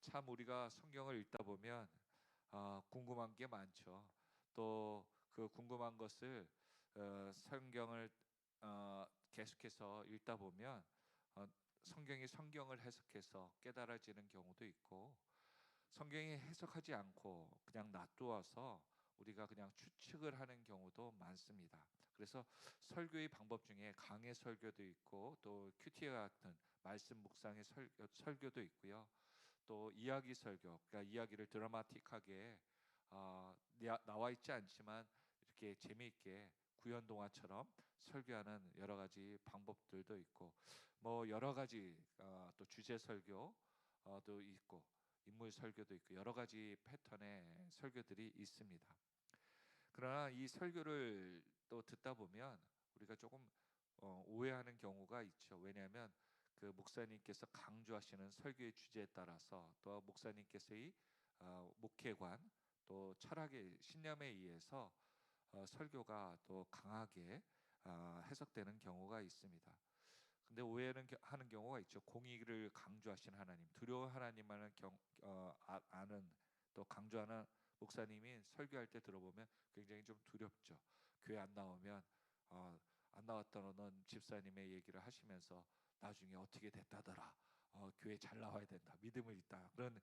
참 우리가 성경을 읽다 보면 궁금한 게 많죠. 또 그 궁금한 것을 성경을 계속해서 읽다 보면 어, 성경이 성경을 해석해서 깨달아지는 경우도 있고, 성경이 해석하지 않고 그냥 놔두어서 우리가 그냥 추측을 하는 경우도 많습니다. 그래서 설교의 방법 중에 강해 설교도 있고, 또 큐티와 같은 말씀 묵상의 설교도 있고요. 또 이야기 설교, 그러니까 이야기를 드라마틱하게 나와 있지 않지만 이렇게 재미있게 구연 동화처럼 설교하는 여러 가지 방법들도 있고, 뭐 여러 가지 또 주제 설교도 있고, 인물 설교도 있고, 여러 가지 패턴의 설교들이 있습니다. 그러나 이 설교를 또 듣다 보면 우리가 조금 오해하는 경우가 있죠. 왜냐하면 그 목사님께서 강조하시는 설교의 주제에 따라서, 또 목사님께서의 목회관, 또 철학의 신념에 의해서 설교가 또 강하게 해석되는 경우가 있습니다. 근데 오해는 하는 경우가 있죠. 공의를 강조하신 하나님, 두려운 하나님만을 아는, 또 강조하는 목사님이 설교할 때 들어보면 굉장히 좀 두렵죠. 교회 안 나오면 안 나왔던 어느 집사님의 얘기를 하시면서 나중에 어떻게 됐다더라, 교회 잘 나와야 된다, 믿음을 있다, 그런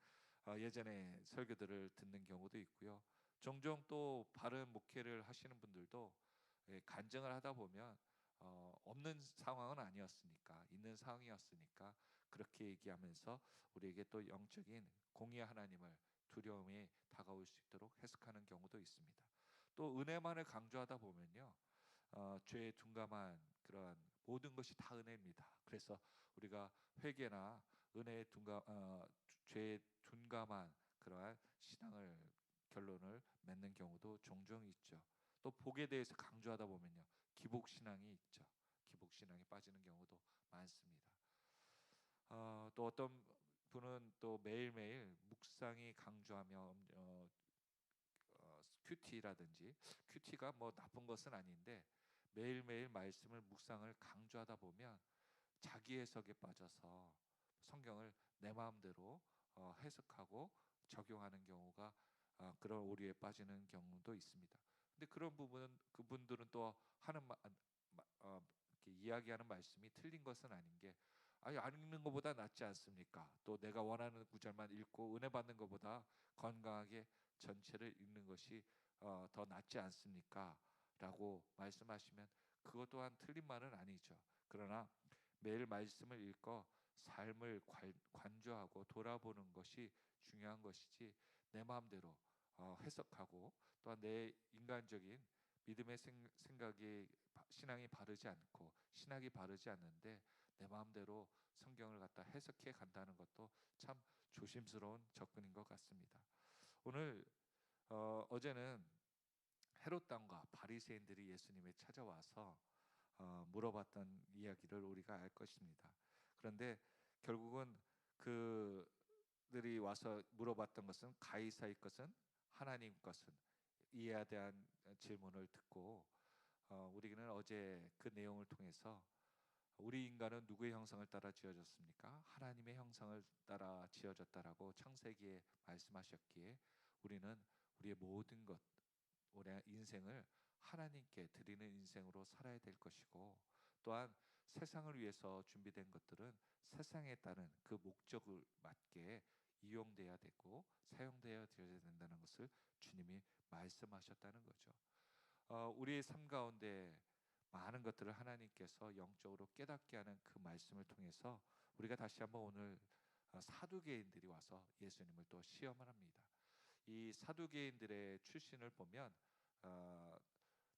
예전에 설교들을 듣는 경우도 있고요. 종종 또 바른 목회를 하시는 분들도 간증을 하다 보면 없는 상황은 아니었으니까, 있는 상황이었으니까 그렇게 얘기하면서 우리에게 또 영적인 공의 하나님을 두려움이 다가올 수 있도록 해석하는 경우도 있습니다. 또 은혜만을 강조하다 보면요, 죄에 둔감한 그런 모든 것이 다 은혜입니다. 그래서 우리가 회개나 은혜에 죄에 둔감한 그러한 신앙을 결론을 맺는 경우도 종종 있죠. 또 복에 대해서 강조하다 보면요, 기복 신앙이 있죠. 기복 신앙에 빠지는 경우도 많습니다. 또 어떤 분은 또 매일매일 묵상이 강조하며 큐티라든지, 큐티가 뭐 나쁜 것은 아닌데 매일매일 말씀을 묵상을 강조하다 보면 자기 해석에 빠져서 성경을 내 마음대로 해석하고 적용하는 경우가, 그런 오류에 빠지는 경우도 있습니다. 근데 그런 부분은 그분들은 또 하는 이렇게 이야기하는 말씀이 틀린 것은 아닌 게, 아니 안 읽는 것보다 낫지 않습니까? 또 내가 원하는 구절만 읽고 은혜 받는 것보다 건강하게 전체를 읽는 것이 더 낫지 않습니까? 라고 말씀하시면 그것 또한 틀린 말은 아니죠. 그러나 매일 말씀을 읽고 삶을 관조하고 돌아보는 것이 중요한 것이지, 내 마음대로 해석하고 또한 내 인간적인 믿음의 생각이, 신앙이 바르지 않고 신학이 바르지 않는데 내 마음대로 성경을 갖다 해석해 간다는 것도 참 조심스러운 접근인 것 같습니다. 오늘 어제는 헤롯 왕과 바리새인들이 예수님에 찾아와서 물어봤던 이야기를 우리가 알 것입니다. 그런데 결국은 그들이 와서 물어봤던 것은 가이사의 것은 하나님 것은, 이에 대한 질문을 듣고, 우리는 어제 그 내용을 통해서 우리 인간은 누구의 형상을 따라 지어졌습니까? 하나님의 형상을 따라 지어졌다라고 창세기에 말씀하셨기에 우리는 우리의 모든 것, 우리의 인생을 하나님께 드리는 인생으로 살아야 될 것이고, 또한 세상을 위해서 준비된 것들은 세상에 따른 그 목적을 맞게 이용돼야 되고 사용되어야 된다는 것을 주님이 말씀하셨다는 거죠. 우리의 삶 가운데 많은 것들을 하나님께서 영적으로 깨닫게 하는 그 말씀을 통해서 우리가 다시 한번 오늘 사두개인들이 와서 예수님을 또 시험을 합니다. 이 사두개인들의 출신을 보면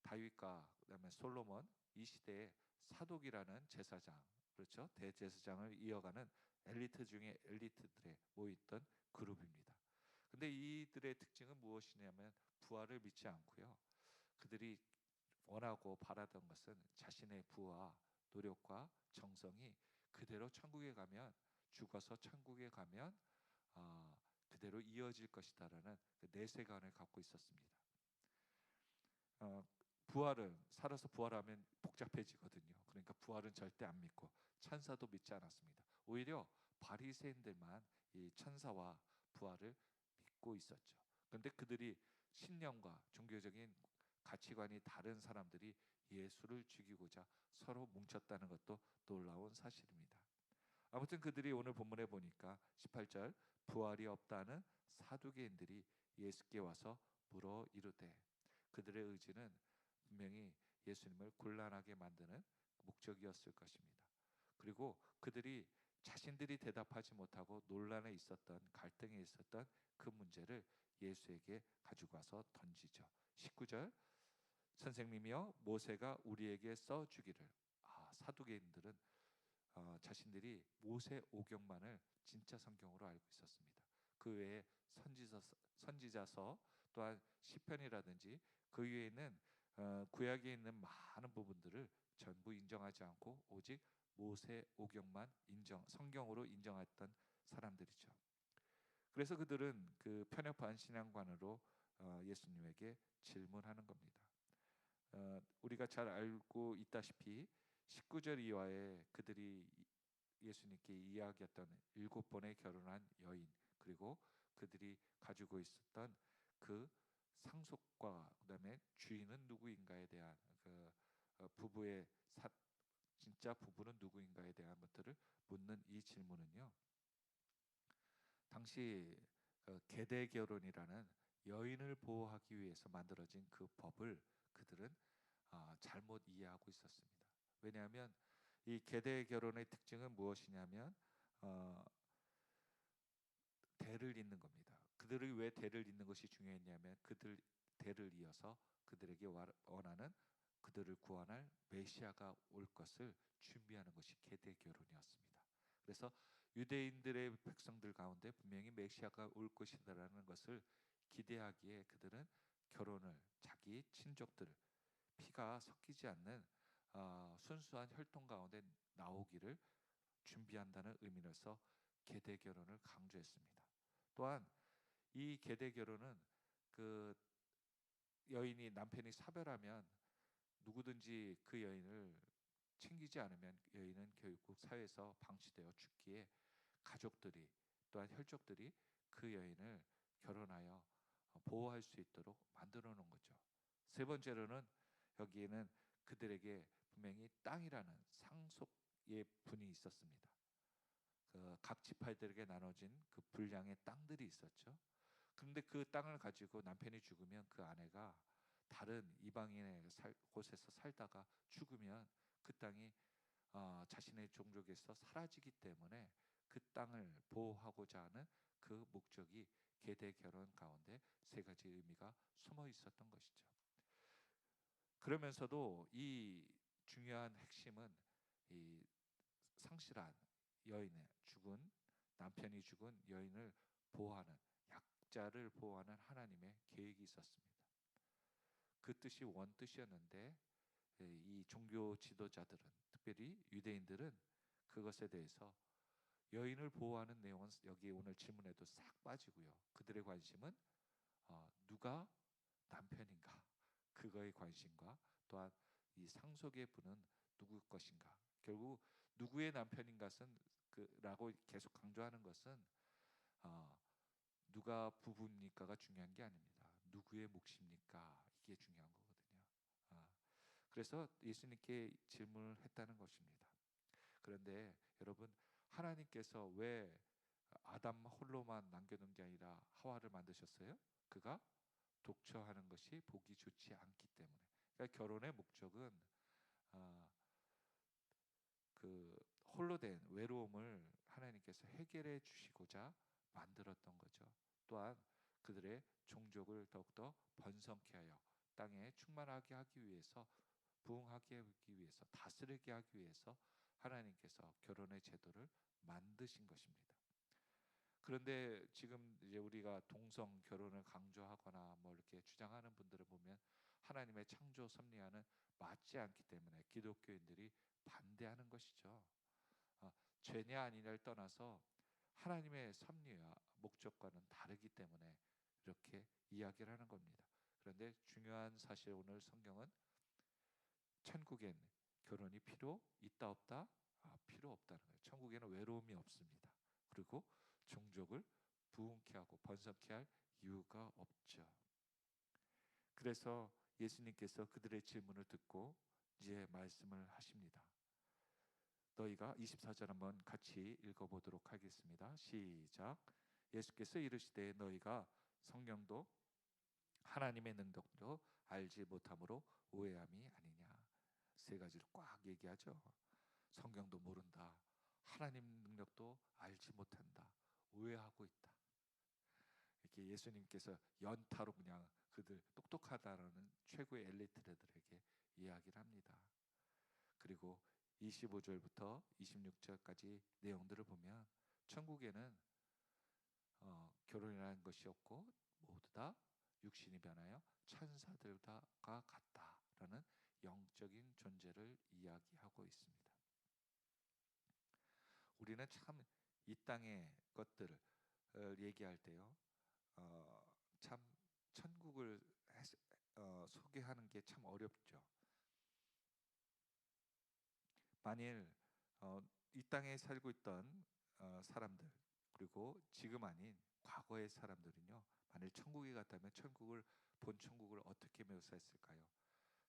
다윗과 그다음에 솔로몬, 이 시대에 사독이라는 제사장, 그렇죠, 대제사장을 이어가는 엘리트 중에 엘리트들에 모였던 그룹입니다. 근데 이들의 특징은 무엇이냐면 부활을 믿지 않고요, 그들이 원하고 바라던 것은 자신의 부와 노력과 정성이 그대로 천국에 가면, 죽어서 천국에 가면 그대로 이어질 것이다라는 그 내세관을 갖고 있었습니다. 부활은, 살아서 부활하면 복잡해지거든요. 그러니까 부활은 절대 안 믿고 천사도 믿지 않았습니다. 오히려 바리새인들만 이 천사와 부활을 믿고 있었죠. 그런데 그들이 신념과 종교적인 가치관이 다른 사람들이 예수를 죽이고자 서로 뭉쳤다는 것도 놀라운 사실입니다. 아무튼 그들이 오늘 본문에 보니까 18절 부활이 없다는 사두개인들이 예수께 와서 물어 이르되, 그들의 의지는 분명히 예수님을 곤란하게 만드는 목적이었을 것입니다. 그리고 그들이 자신들이 대답하지 못하고 논란에 있었던, 갈등에 있었던 그 문제를 예수에게 가지고 와서 던지죠. 19절 선생님이여 모세가 우리에게 써주기를. 사두개인들은 자신들이 모세 오경만을 진짜 성경으로 알고 있었습니다. 그 외에 선지자서 또한 시편이라든지 그 위에 있는 구약에 있는 많은 부분들을 전부 인정하지 않고 오직 모세 오경만 성경으로 인정했던 사람들이죠. 그래서 그들은 그 편협한 신앙관으로 예수님에게 질문하는 겁니다. 우리가 잘 알고 있다시피 19절 이하에 그들이 예수님께 이야기했던 7번의 결혼한 여인, 그리고 그들이 가지고 있었던 그 상속과 그다음에 주인은 누구인가에 대한 그 부부의 진짜 부부는 누구인가에 대한 것들을 묻는 이 질문은요, 당시 계대 결혼이라는 여인을 보호하기 위해서 만들어진 그 법을 그들은 잘못 이해하고 있었습니다. 왜냐하면 이 계대 결혼의 특징은 무엇이냐면 대를 잇는 겁니다. 그들이 왜 대를 잇는 것이 중요했냐면 그들 대를 이어서 그들에게 원하는, 그들을 구원할 메시아가 올 것을 준비하는 것이 계대 결혼이었습니다. 그래서 유대인들의 백성들 가운데 분명히 메시아가 올 것이다라는 것을 기대하기에 그들은 결혼을 자기 친족들, 피가 섞이지 않는 순수한 혈통 가운데 나오기를 준비한다는 의미로서 계대 결혼을 강조했습니다. 또한 이 계대 결혼은 그 여인이 남편이 사별하면 누구든지 그 여인을 챙기지 않으면 여인은 결국 사회에서 방치되어 죽기에 가족들이 또한 혈족들이 그 여인을 결혼하여 보호할 수 있도록 만들어 놓은 거죠. 세 번째로는 여기에는 그들에게 분명히 땅이라는 상속의 분이 있었습니다. 각 지파들에게 나눠진 그 분량의 땅들이 있었죠. 그런데 그 땅을 가지고 남편이 죽으면 그 아내가 다른 이방인의 곳에서 살다가 죽으면 그 땅이 자신의 종족에서 사라지기 때문에 그 땅을 보호하고자 하는 그 목적이 계대 결혼 가운데 세 가지 의미가 숨어 있었던 것이죠. 그러면서도 이 중요한 핵심은 이 상실한 여인의 죽은, 남편이 죽은 여인을 보호하는, 약자를 보호하는 하나님의 계획이 있었습니다. 그 뜻이 원뜻이었는데 이 종교 지도자들은, 특별히 유대인들은 그것에 대해서 여인을 보호하는 내용은 여기 오늘 질문에도 싹 빠지고요. 그들의 관심은 누가 남편인가, 그거의 관심과 또한 이 상속의 분은 누구 것인가, 결국 누구의 남편인 것은 라고 계속 강조하는 것은 누가 부부입니까가 중요한 게 아닙니다. 누구의 몫입니까, 이게 중요한 거거든요. 그래서 예수님께 질문을 했다는 것입니다. 그런데 여러분, 하나님께서 왜 아담 홀로만 남겨둔 게 아니라 하와를 만드셨어요? 그가 독처하는 것이 보기 좋지 않기 때문에. 그러니까 결혼의 목적은 그 홀로 된 외로움을 하나님께서 해결해 주시고자 만들었던 거죠. 또한 그들의 종족을 더욱더 번성케 하여 땅에 충만하게 하기 위해서, 부흥하게 하기 위해서, 다스리게 하기 위해서 하나님께서 결혼의 제도를 만드신 것입니다. 그런데 지금 이제 우리가 동성 결혼을 강조하거나 뭐 이렇게 주장하는 분들을 보면 하나님의 창조 섭리와는 맞지 않기 때문에 기독교인들이 반대하는 것이죠. 죄냐 아니냐를 떠나서 하나님의 섭리와 목적과는 다르기 때문에 이렇게 이야기를 하는 겁니다. 그런데 중요한 사실, 오늘 성경은 천국엔 결혼이 필요 있다 없다? 필요 없다는 거예요. 천국에는 외로움이 없습니다. 그리고 종족을 부흥케 하고 번성케 할 이유가 없죠. 그래서 예수님께서 그들의 질문을 듣고 이제 말씀을 하십니다. 너희가 24절 한번 같이 읽어보도록 하겠습니다. 시작. 예수께서 이르시되 너희가 성령도 하나님의 능력도 알지 못함으로 오해함이 아니냐. 세 가지를 꽉 얘기하죠. 성경도 모른다, 하나님 능력도 알지 못한다, 오해하고 있다. 이렇게 예수님께서 연타로 그냥 그들 똑똑하다라는 최고의 엘리트들에게 이야기를 합니다. 그리고 25절부터 26절까지 내용들을 보면 천국에는 결혼이라는 것이 없고 모두 다 육신이 변하여 천사들과 같다라는 영적인 존재를 이야기하고 있습니다. 우리는 참 이 땅의 것들을 얘기할 때요, 참 천국을 소개하는 게 참 어렵죠. 만일 이 땅에 살고 있던 사람들, 그리고 지금 아닌 과거의 사람들은요, 만일 천국에 갔다면 본 천국을 어떻게 묘사했을까요?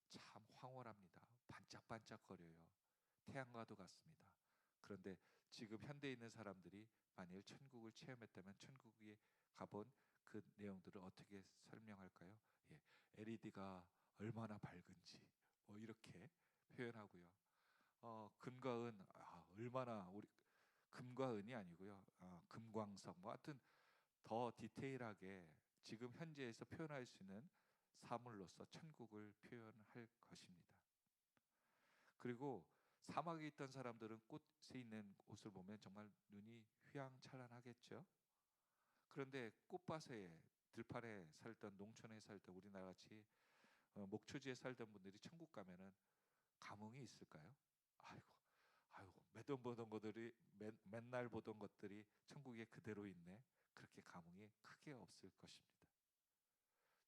참 황홀합니다. 반짝반짝거려요. 태양과도 같습니다. 그런데 지금 현대에 있는 사람들이 만일 천국을 체험했다면 천국에 가본 그 내용들을 어떻게 설명할까요? 예, LED가 얼마나 밝은지 이렇게 표현하고요. 금과 은 얼마나 우리 금과 은이 아니고요. 금광석 하여튼 더 디테일하게 지금 현재에서 표현할 수 있는 사물로서 천국을 표현할 것입니다. 그리고 사막에 있던 사람들은 꽃에 있는 옷을 보면 정말 눈이 휘황찬란하겠죠. 그런데 꽃밭에 들판에 살던 농촌에 살던 우리나라 같이 목초지에 살던 분들이 천국 가면은 감흥이 있을까요? 아이고 매번 보던 것들이 맨날 보던 것들이 천국에 그대로 있네. 그렇게 감흥이 크게 없을 것입니다.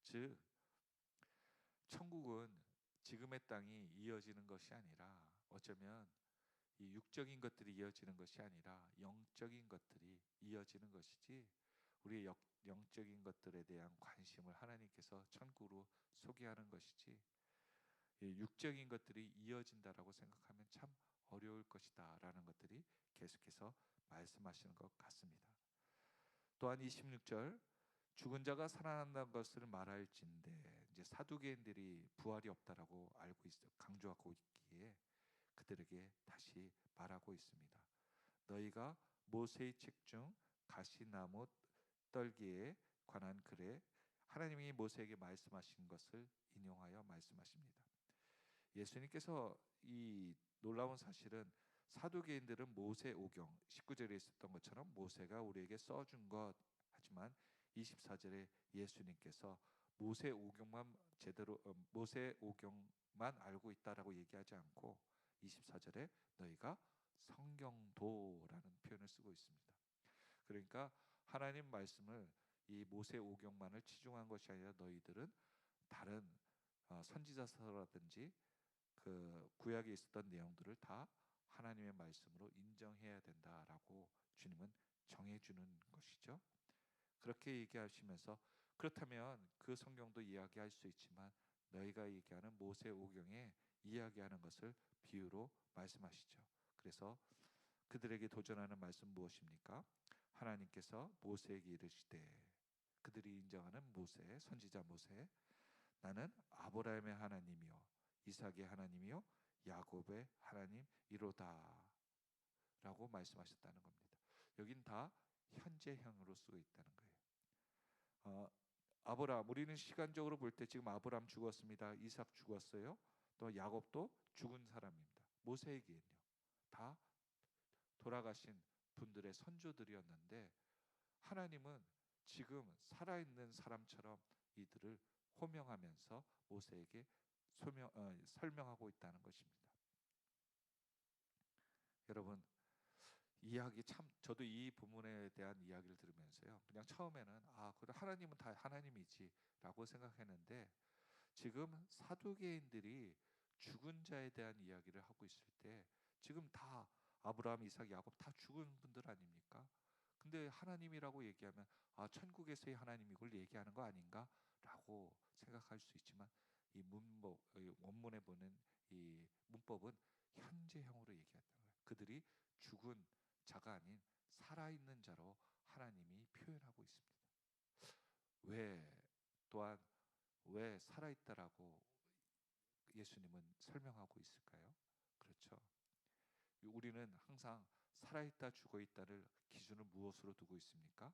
즉 천국은 지금의 땅이 이어지는 것이 아니라 어쩌면 이 육적인 것들이 이어지는 것이 아니라 영적인 것들이 이어지는 것이지, 우리의 영적인 것들에 대한 관심을 하나님께서 천국으로 소개하는 것이지 육적인 것들이 이어진다라고 생각하면 참 어려울 것이다 라는 것들이 계속해서 말씀하시는 것 같습니다. 또한 26절 죽은 자가 살아난다는 것을 말할진대, 이제 사두개인들이 부활이 없다라고 알고 있어 강조하고 있기에 그들에게 다시 말하고 있습니다. 너희가 모세의 책 중 가시나무 떨기에 관한 글에 하나님이 모세에게 말씀하신 것을 인용하여 말씀하십니다. 예수님께서 이 놀라운 사실은 사두개인들은 모세 오경 19절에 있었던 것처럼 모세가 우리에게 써준 것, 하지만 24절에 예수님께서 모세 오경만 알고 있다라고 얘기하지 않고 24절에 너희가 성경도라는 표현을 쓰고 있습니다. 그러니까 하나님 말씀을 이 모세 오경만을 치중한 것이 아니라 너희들은 다른 선지자서라든지 그 구약에 있었던 내용들을 다 하나님의 말씀으로 인정해야 된다라고 주님은 정해주는 것이죠. 그렇게 얘기하시면서 그렇다면 그 성경도 이야기할 수 있지만 너희가 얘기하는 모세 오경에 이야기하는 것을 비유로 말씀하시죠. 그래서 그들에게 도전하는 말씀 무엇입니까? 하나님께서 모세에게 이르시되, 그들이 인정하는 모세, 선지자 모세, 나는 아브라함의 하나님이요 이삭의 하나님이요 야곱의 하나님이로다 라고 말씀하셨다는 겁니다. 여긴 다 현재형으로 쓰고 있다는 거예요. 아브라함, 우리는 시간적으로 볼 때 지금 아브라함 죽었습니다. 이삭 죽었어요. 또 야곱도 죽은 사람입니다. 모세에게는요 다 돌아가신 분들의 선조들이었는데 하나님은 지금 살아있는 사람처럼 이들을 호명하면서 모세에게 설명하고 있다는 것입니다. 여러분, 이야기 참 저도 이 부분에 대한 이야기를 들으면서요 그냥 처음에는 그래 하나님은 다 하나님이지라고 생각했는데 지금 사두개인들이 죽은 자에 대한 이야기를 하고 있을 때 지금 다 아브라함, 이삭, 야곱 다 죽은 분들 아닙니까? 근데 하나님이라고 얘기하면 천국에서의 하나님이 이걸 얘기하는 거 아닌가라고 생각할 수 있지만, 이 원문에 보는 이 문법은 현재형으로 얘기한다는 거예요. 그들이 죽은 자가 아닌 살아있는 자로 하나님이 표현하고 있습니다. 또한 왜 살아있다라고 예수님은 설명하고 있을까요? 그렇죠. 우리는 항상 살아있다 죽어있다를 기준을 무엇으로 두고 있습니까?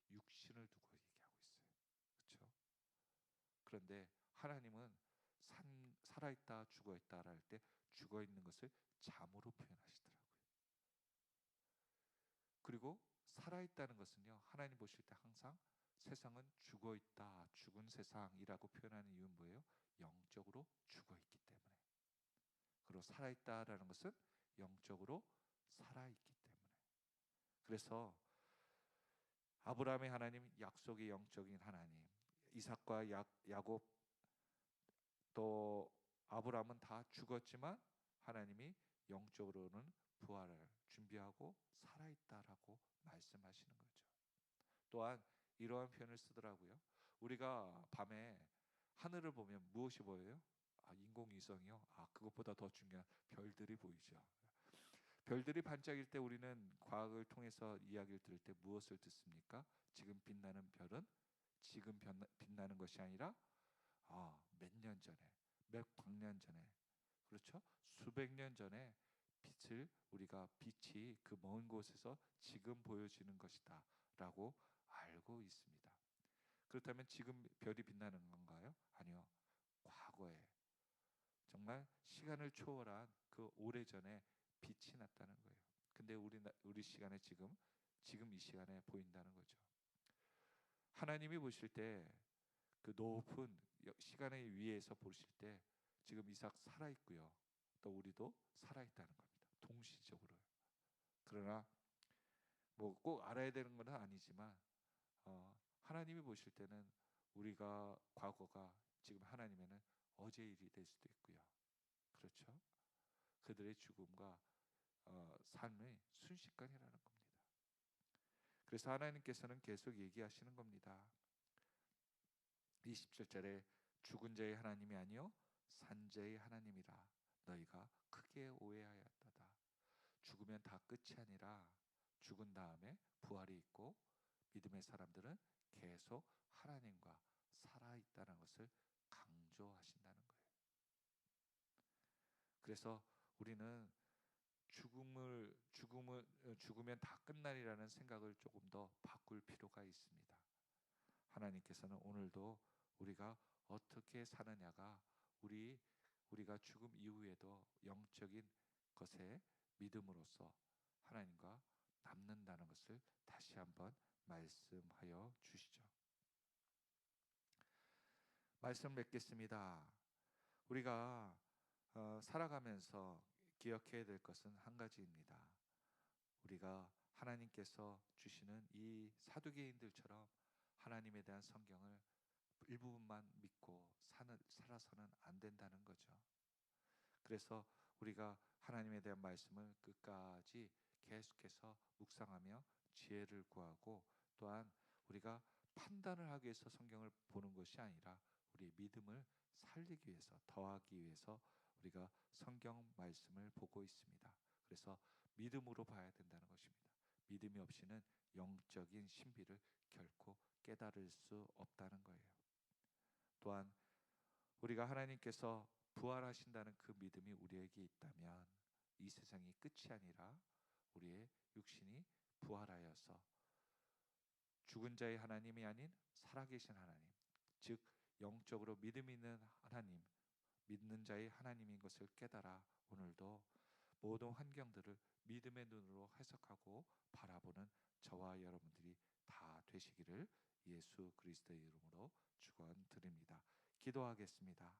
육신을 두고 얘기하고 있어요. 그렇죠. 그런데 하나님은 살아있다 죽어있다 할 때 죽어있는 것을 잠으로 표현하시더라고요. 그리고 살아있다는 것은요, 하나님 보실 때 항상 세상은 죽어있다, 죽은 세상이라고 표현하는 이유는 뭐예요? 영적으로 죽어있기 때문에. 그리고 살아있다라는 것은 영적으로 살아있기 때문에. 그래서 아브라함의 하나님, 약속의 영적인 하나님, 이삭과 야곱, 또 아브라함은 다 죽었지만 하나님이 영적으로는 부활을 준비하고 살아있다라고 말씀하시는 거죠. 또한 이러한 표현을 쓰더라고요. 우리가 밤에 하늘을 보면 무엇이 보여요? 인공위성이요? 그것보다 더 중요한 별들이 보이죠. 별들이 반짝일 때 우리는 과학을 통해서 이야기를 들을 때 무엇을 듣습니까? 지금 빛나는 별은 지금 빛나는 것이 아니라 몇 년 전에, 몇 광년 전에, 그렇죠? 수백 년 전에 빛이 그 먼 곳에서 지금 보여지는 것이다 라고 알고 있습니다. 그렇다면 지금 별이 빛나는 건가요? 아니요. 과거에 정말 시간을 초월한 그 오래전에 빛이 났다는 거예요. 근데 우리 시간에 지금 이 시간에 보인다는 거죠. 하나님이 보실 때 그 높은 시간의 위에서 보실 때 지금 이삭 살아 있고요. 또 우리도 살아 있다는 겁니다. 동시적으로요. 그러나 뭐 꼭 알아야 되는 건 아니지만 하나님이 보실 때는 우리가 과거가 지금 하나님에는 어제 일이 될 수도 있고요. 그렇죠? 그들의 죽음과 삶의 순식간이라는 겁니다. 그래서 하나님께서는 계속 얘기하시는 겁니다. 27절에 죽은 자의 하나님이 아니요 산 자의 하나님이라 너희가 크게 오해하였도다. 죽으면 다 끝이 아니라 죽은 다음에 부활이 있고 믿음의 사람들은 계속 하나님과 살아있다는 것을 강조하신다는 거예요. 그래서 우리는 죽으면 다 끝날이라는 생각을 조금 더 바꿀 필요가 있습니다. 하나님께서는 오늘도 우리가 어떻게 사느냐가 우리가 죽음 이후에도 영적인 것에 믿음으로써 하나님과 남는다는 것을 다시 한번 말씀하여 주시죠. 말씀 맺겠습니다. 우리가 살아가면서 기억해야 될 것은 한 가지입니다. 우리가 하나님께서 주시는 이 사두개인들처럼 하나님에 대한 성경을 일부분만 믿고 살아서는 안 된다는 거죠. 그래서 우리가 하나님에 대한 말씀을 끝까지 계속해서 묵상하며 지혜를 구하고, 또한 우리가 판단을 하기 위해서 성경을 보는 것이 아니라 우리의 믿음을 살리기 위해서, 더하기 위해서 우리가 성경 말씀을 보고 있습니다. 그래서 믿음으로 봐야 된다는 것입니다. 믿음이 없이는 영적인 신비를 결코 깨달을 수 없다는 거예요. 또한 우리가 하나님께서 부활하신다는 그 믿음이 우리에게 있다면 이 세상이 끝이 아니라 우리의 육신이 부활하여서 죽은 자의 하나님이 아닌 살아계신 하나님, 즉 영적으로 믿음 있는 하나님, 믿는 자의 하나님인 것을 깨달아 오늘도 모든 환경들을 믿음의 눈으로 해석하고 바라보는 저와 여러분들이 다 되시기를 예수 그리스도의 이름으로 축원드립니다. 기도하겠습니다.